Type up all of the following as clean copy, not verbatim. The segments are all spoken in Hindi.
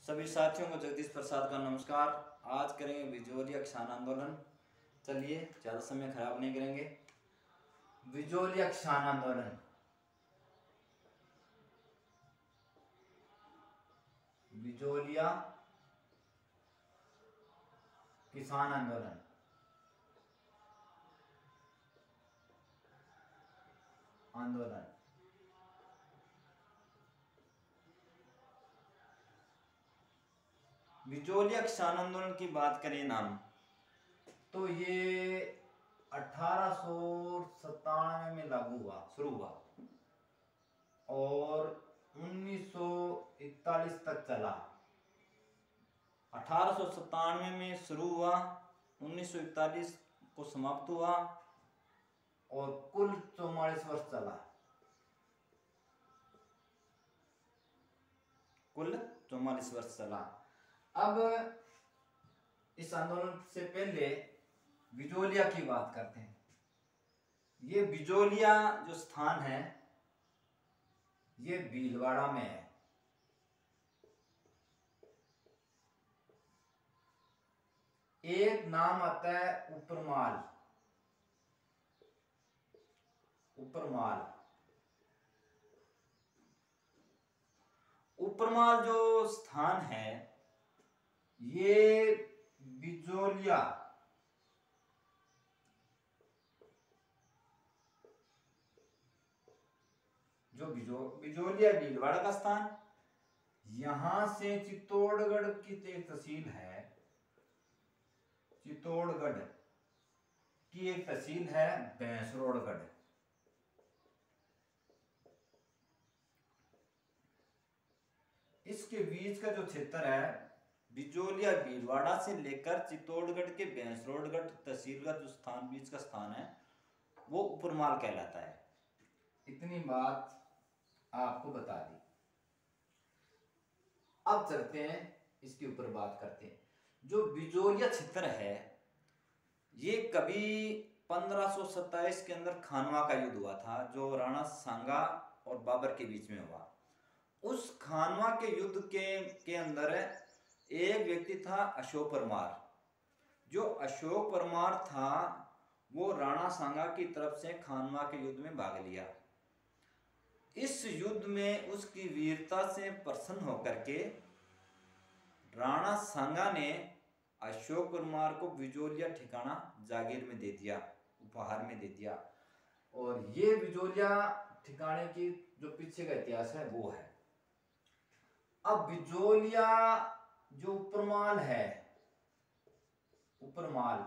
सभी साथियों को जगदीश प्रसाद का नमस्कार। आज करेंगे बिजोलिया किसान आंदोलन। चलिए ज़्यादा समय खराब नहीं करेंगे। बिजोलिया किसान आंदोलन, बिजोलिया किसान आंदोलन। बिजोलिया किसान आंदोलन की बात करें नाम तो ये 1897 में लागू हुआ, शुरू हुआ और 1941 तक चला। 1897 में शुरू हुआ, 1941 को समाप्त हुआ और कुल 44 वर्ष चला। कुल 44 वर्ष चला। अब इस आंदोलन से पहले बिजोलिया की बात करते हैं। ये बिजोलिया जो स्थान है ये भीलवाड़ा में है। एक नाम आता है उपरमाल। उपरमाल जो स्थान है ये बिजोलिया बिजोलिया भीलवाड़ा का स्थान, यहां से चित्तौड़गढ़ की एक तहसील है, चित्तौड़गढ़ की एक तहसील है भैंसरोड़गढ़। इसके बीच का जो क्षेत्र है बिजोलिया भीलवाड़ा से लेकर चित्तौड़गढ़ के भैंसरोड़गढ़ तहसील का जो स्थान, बीच का स्थान है वो उपरमाल कहलाता है। इतनी बात आपको बता दी। अब चलते हैं इसके ऊपर बात करते हैं। जो बिजोलिया क्षेत्र है ये कभी 1527 के अंदर खानवा का युद्ध हुआ था, जो राणा सांगा और बाबर के बीच में हुआ। उस खानवा के युद्ध के अंदर एक व्यक्ति था अशोक परमार। जो अशोक परमार था वो राणा सांगा की तरफ से खानवा के युद्ध में भाग लिया। इस युद्ध में उसकी वीरता से प्रसन्न होकर के राणा सांगा ने अशोक परमार को बिजोलिया ठिकाना जागीर में दे दिया, उपहार में दे दिया। और ये बिजोलिया ठिकाने की जो पीछे का इतिहास है वो है। अब बिजोलिया जो उपरमाल है, उपरमाल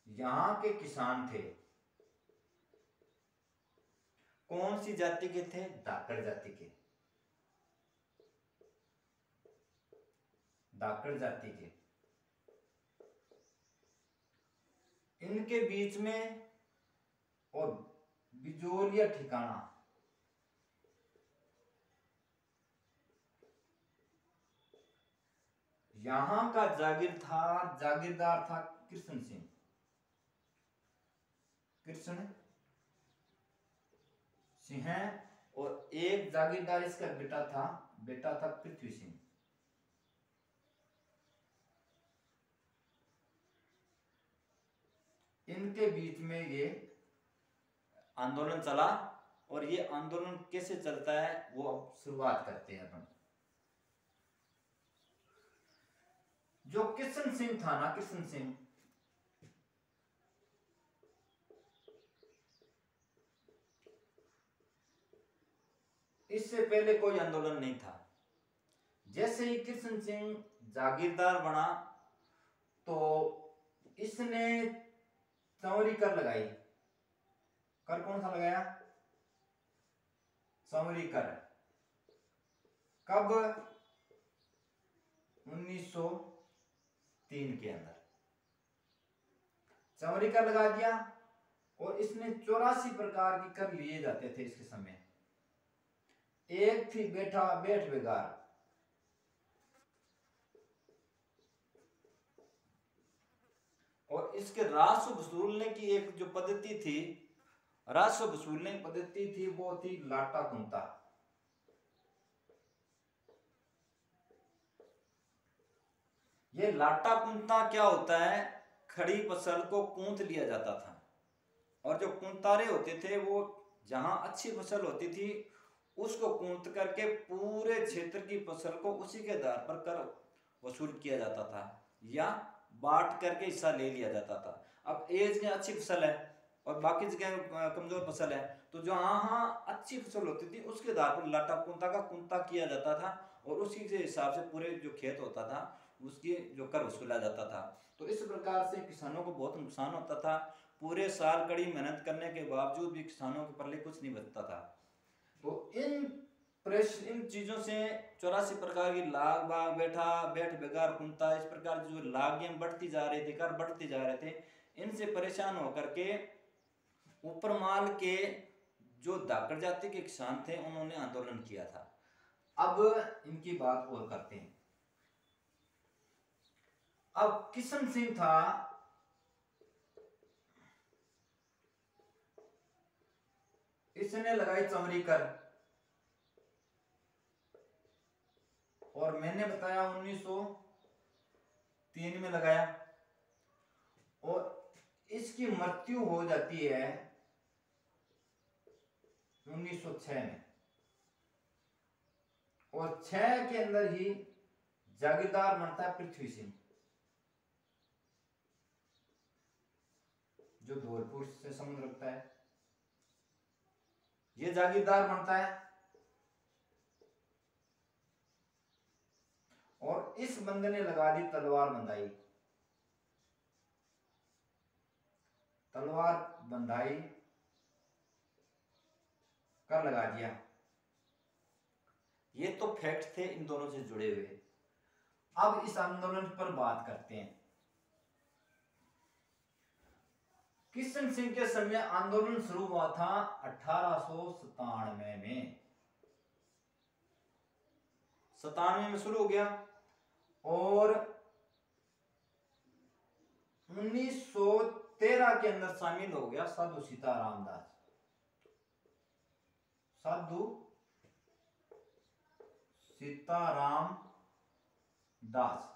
यहां के किसान थे। कौन सी जाति के थे? धाकड़ जाति के। धाकड़ जाति के। इनके बीच में और बिजोलिया ठिकाना, यहां का जागीरदार था कृष्ण सिंह और एक जागीरदार इसका बेटा था पृथ्वी सिंह। इनके बीच में ये आंदोलन चला और ये आंदोलन कैसे चलता है वो अब शुरुआत करते हैं अपन। जो कृष्ण सिंह था ना, कृष्ण सिंह, इससे पहले कोई आंदोलन नहीं था। जैसे ही कृष्ण सिंह जागीरदार बना तो इसने संवरी कर लगाई। कर कौन सा लगाया? संवरी कर। कब? 1903 के अंदर संवरी कर लगा दिया। और इसने 84 प्रकार की कर लिए जाते थे इसके समय। एक थी बैठ बेगार, और इसके राजस्व वसूलने की एक जो पद्धति थी, राजस्व वसूलने की पद्धति थी वो थी लाटा कुंता। ये लाटा कुंता क्या होता है, खड़ी फसल को कूंथ लिया जाता था, और जो कुंतारे होते थे वो जहां अच्छी फसल होती थी उसको कूंथ करके पूरे क्षेत्र की फसल को उसी के आधार पर कर वसूल किया जाता था, या बांट करके हिस्सा ले लिया जाता था। अब एक जगह अच्छी फसल है और बाकी जगह कमजोर फसल है, तो जहाँ अच्छी फसल होती थी उसके आधार पर लाटा कुंता का कुंता किया जाता था, और उसी के हिसाब से पूरे जो खेत होता था उसकी जो कर वसूला जाता था। तो इस प्रकार से किसानों को बहुत नुकसान होता था, पूरे साल कड़ी मेहनत करने के बावजूद भी किसानों के पल्ले कुछ नहीं बचता था। तो इन चीजों से 84 प्रकार की लाग बाग बैठा बैठ बेगार कुंता, इस प्रकार की जो लागें बढ़ती जा रही थी, कर बढ़ती जा रहे थे, इनसे परेशान होकर के उपरमाल के जो धाकड़ जाति के किसान थे उन्होंने आंदोलन किया था। अब इनकी बात और करते हैं। अब किशन सिंह था, इसने लगाई चमड़ी कर, और मैंने बताया 1903 में लगाया, और इसकी मृत्यु हो जाती है 1906 में, और 6 के अंदर ही जागीरदार बनता है पृथ्वी सिंह, जो धौलपुर से संबंध रखता है, ये जागीरदार बनता है। और इस बंदे ने लगा दी तलवार बंधाई, तलवार बंधाई कर लगा दिया। ये तो फैक्ट थे इन दोनों से जुड़े हुए। अब इस आंदोलन पर बात करते हैं। किशन सिंह के समय आंदोलन शुरू हुआ था 1897 में, 97 में शुरू हो गया, और 1913 के अंदर शामिल हो गया साधु सीताराम दास, साधु सीताराम दास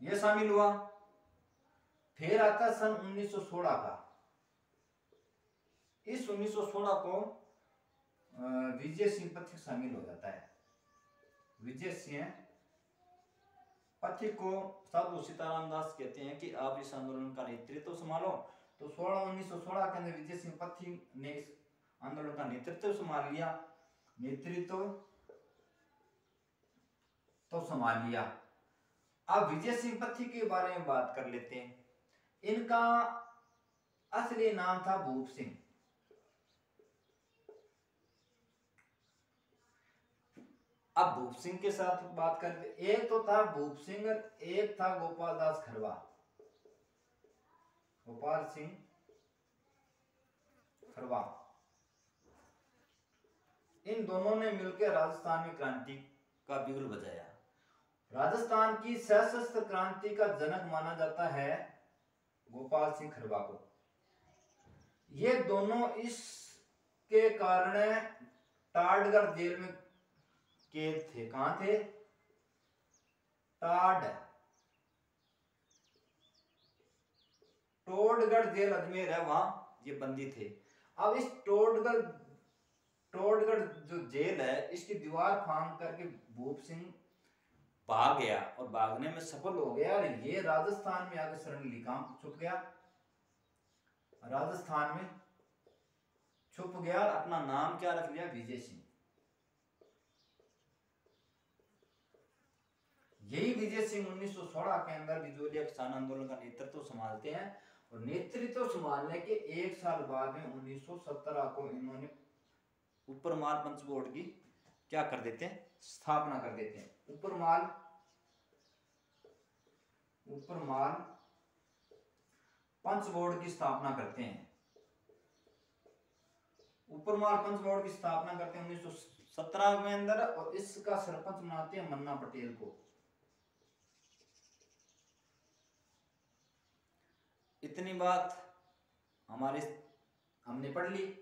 ये शामिल हुआ। फिर आता सन 1916 का, इस 1916 को विजय सिंह पथिक शामिल हो जाता है। विजय सिंह पथिक को साधु सीताराम दास कहते हैं कि आप इस आंदोलन का नेतृत्व संभालो। तो 1916 के अंदर विजय सिंह पथिक ने इस आंदोलन का नेतृत्व संभाल लिया, संभाल लिया। अब विजय सिंह पथिक के बारे में बात कर लेते हैं। इनका असली नाम था भूप सिंह। अब भूप सिंह के साथ बात करते, एक तो था भूप सिंह और एक था गोपाल दास खरवा, गोपाल सिंह खरवा। इन दोनों ने मिलकर राजस्थान में क्रांति का बिगुल बजाया। राजस्थान की सशस्त्र क्रांति का जनक माना जाता है गोपाल सिंह खरवा को। ये दोनों इसके कारण टाडगढ़ जेल में कैद थे। कहां थे? टोडगढ़ जेल अजमेर है, वहां ये बंदी थे। अब इस टोडगढ़ जो जेल है इसकी दीवार फांग करके भूप सिंह भाग गया, और भागने में सफल हो गया, और ये राजस्थान में आकर शरण ली। कहां छुप गया? राजस्थान में छुप गया, अपना नाम क्या रख लिया? विजय सिंह। यही विजय सिंह 1916 के अंदर बिजोलिया किसान आंदोलन का नेतृत्व संभालते हैं, और नेतृत्व संभालने के एक साल बाद में 1917 को इन्होंने उपरमाल पंच बोर्ड की क्या कर देते हैं? स्थापना कर देते हैं। उपरमाल पंच बोर्ड की स्थापना करते हैं। उपरमाल पंच बोर्ड की स्थापना करते हैं 1917 में अंदर, और इसका सरपंच बनाते हैं मन्ना पटेल को। इतनी बात हमने पढ़ ली।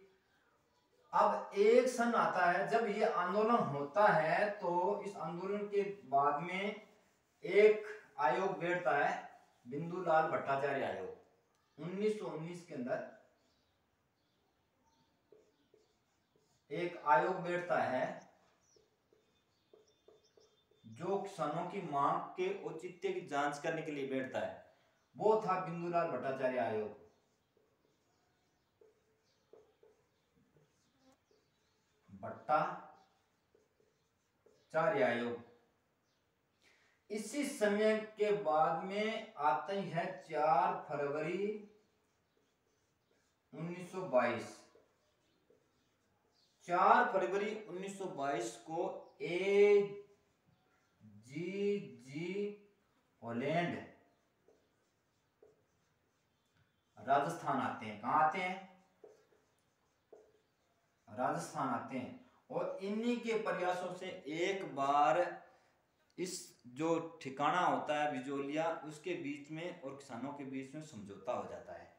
अब एक सन आता है जब ये आंदोलन होता है, तो इस आंदोलन के बाद में एक आयोग बैठता है, बिंदुलाल भट्टाचार्य आयोग। 1919 के अंदर एक आयोग बैठता है जो किसानों की मांग के औचित्य की जांच करने के लिए बैठता है, वो था बिंदुलाल भट्टाचार्य आयोग। भट्टाचार्य आयोग। इसी समय के बाद में आते हैं 4 फरवरी 1922। 4 फरवरी 1922 को A.G.G. हॉलैंड राजस्थान आते हैं। कहां आते हैं? राजस्थान आते हैं। और इन्हीं के प्रयासों से एक बार इस जो ठिकाना होता है बिजोलिया, उसके बीच में और किसानों के बीच में समझौता हो जाता है।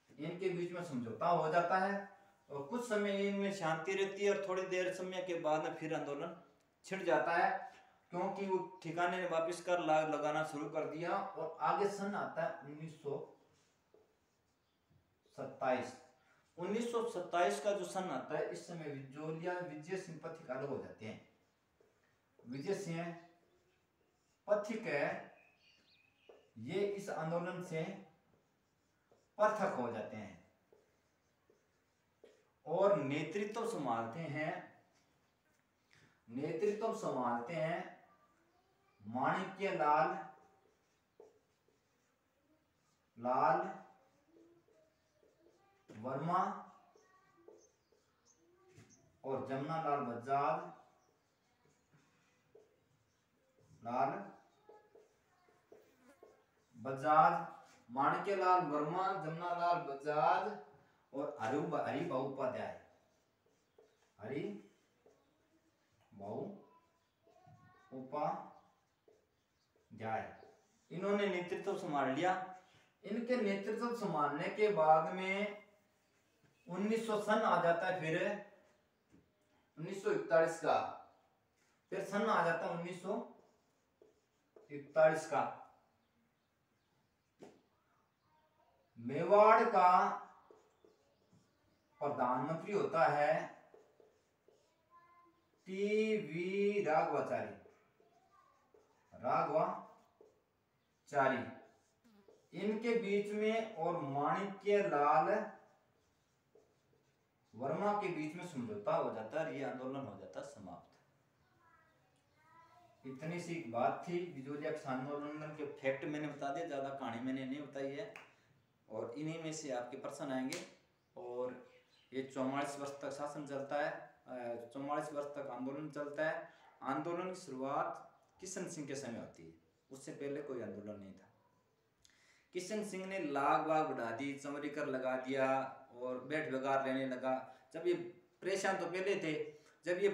इनके बीच में समझौता हो जाता है और कुछ समय इनमें शांति रहती है और थोड़ी देर समय के बाद में फिर आंदोलन छिड़ जाता है, क्योंकि वो ठिकाने ने वापस कर लगाना शुरू कर दिया। और आगे सन आता है 1927। 1927 का जो सन आता है, इस समय बिजोलिया विजय सिंह पथिक अलग हो जाते हैं। विजय सिंह पथिक है, ये इस आंदोलन से पृथक हो जाते हैं और नेतृत्व संभालते हैं माणिक्य लाल वर्मा और जमनालाल बजाज। माणिक्यलाल वर्मा, जमनालाल बजाज और हरिभाऊ उपाध्याय। इन्होंने नेतृत्व संभाल लिया। इनके नेतृत्व संभालने के बाद में 1900 सन आ जाता है, फिर 1941 का, फिर सन आ जाता है 1941 का। मेवाड़ का प्रधानमंत्री होता है टी.वी. राघवाचारी। इनके बीच में और माणिक्यलाल वर्मा के बीच में समझौता हो जाता है, ये आंदोलन हो जाता समाप्त। इतनी सी बात थी बिजोलिया किसान आंदोलन के फैक्ट मैंने बता दिया, ज्यादा कहानी मैंने नहीं बताई है। और इन्हीं में से आपके प्रश्न आएंगे। और ये 44 वर्ष तक शासन चलता है, 44 वर्ष तक आंदोलन चलता है। आंदोलन की शुरुआत किशन सिंह के समय होती है, उससे पहले कोई आंदोलन नहीं था। किशन सिंह ने लाग बाग बढ़ा दी, चमरी कर लगा दिया और बैठ बेगार लेने लगा। जब ये परेशान तो पहले थे, जब ये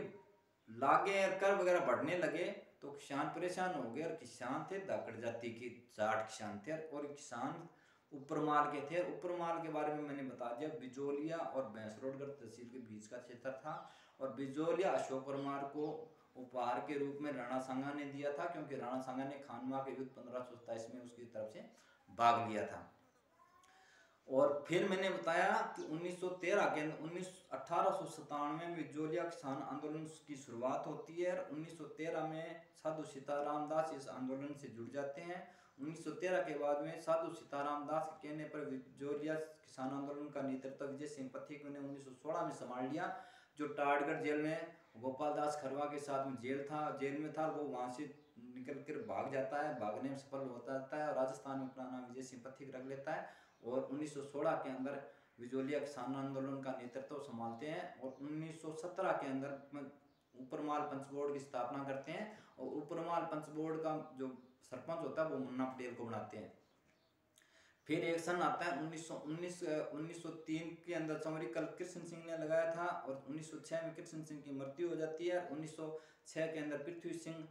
लागे कर वगैरह बढ़ने लगे तो किसान परेशान हो गए। और किसान थे धाकड़ जाति के जाट किसान थे, और किसान उपरमाल के थे। उपरमाल के बारे में मैंने बता दिया, बिजोलिया और भैंसरोडगढ़ तहसील के बीच का क्षेत्र था। और बिजोलिया अशोक परमार को उपहार के रूप में राणा सांगा ने दिया था, क्योंकि राणा सांगा ने खानवा के युद्ध 1527 में उसकी तरफ से भाग लिया था। और फिर मैंने बताया कि 1897 में बिजोलिया किसान आंदोलन की शुरुआत होती है। और 1913 में साधु सीताराम दास इस आंदोलन से जुड़ जाते हैं। 1913 के बाद में साधु सीताराम दास के कहने पर बिजोलिया किसान आंदोलन का नेतृत्व विजय सिंह पथिक ने 1916 में संभाल लिया, जो टाटगढ़ जेल में गोपाल दास खरवा के साथ में जेल में था। वो वहां से निकल कर भाग जाता है, भागने में सफल होता है और राजस्थान में अपना नाम विजय सिंह पथिक रख लेता है। और 1916 के अंदर बिजोलिया किसान आंदोलन का नेतृत्व संभालते हैं। और 1917 के अंदर उपरमाल पंच बोर्ड की स्थापना करते हैं। और उपरमाल पंच बोर्ड का जो सरपंच होता है वो मुन्ना पटेल को बनाते हैं। फिर एक सन आता है 1903 के अंदर चमरीकल कृष्ण सिंह ने लगाया था। और 1906 में कृष्ण सिंह की मृत्यु हो जाती है। 1906 के अंदर पृथ्वी सिंह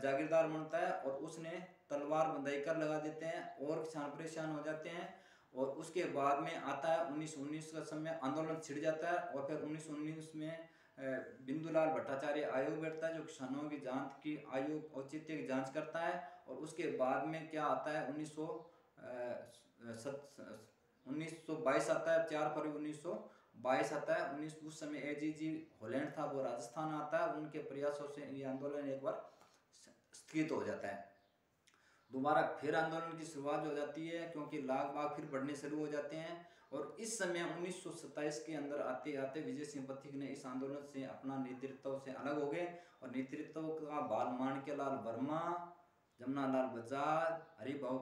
जागीरदार बनता है और उसने तलवार बंधाई कर लगा देते हैं और किसान परेशान हो जाते हैं। और उसके बाद में आता है 1919 का समय, आंदोलन छिड़ जाता है। और फिर 1919 में बिंदुलाल भट्टाचार्य आयोग बैठता है जो किसानों की जांच की आयोग औचित्य की जांच करता है। और उसके बाद में क्या आता है, 1922 आता है, 4 फरवरी 1922 आता है। उस समय एजीजी हॉलैंड था, वो राजस्थान आता है। उनके प्रयासों से ये आंदोलन एक बार स्थगित हो जाता है। दोबारा फिर आंदोलन की शुरुआत हो जाती है, क्योंकि लाग बाग फिर बढ़ने शुरू हो जाते हैं। और इस समय 1927 के अंदर आते आते विजय सिंह पथिक ने इस आंदोलन से अपना नेतृत्व से अलग हो गए, और नेतृत्व का भार माणक्यलाल वर्मा, जमनालाल बजाज, हरिभाऊ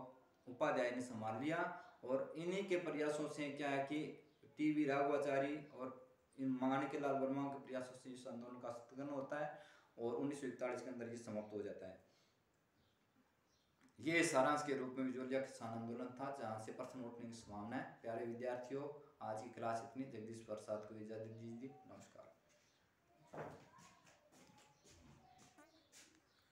उपाध्याय ने संभाल लिया। और इन्हीं के प्रयासों से क्या है कि टीवी राघवाचारी और इन माणक्यलाल वर्मा के प्रयासों से इस आंदोलन का स्थगन होता है, और 1941 के अंदर ये समाप्त हो जाता है। ये सारांश के रूप में बिजोरिया किसान आंदोलन था, जहाँ से प्रश्न उठने की संभावना है। प्यारे विद्यार्थियों, आज की क्लास इतनी। जगदीश प्रसाद को इजाजत दीजिए।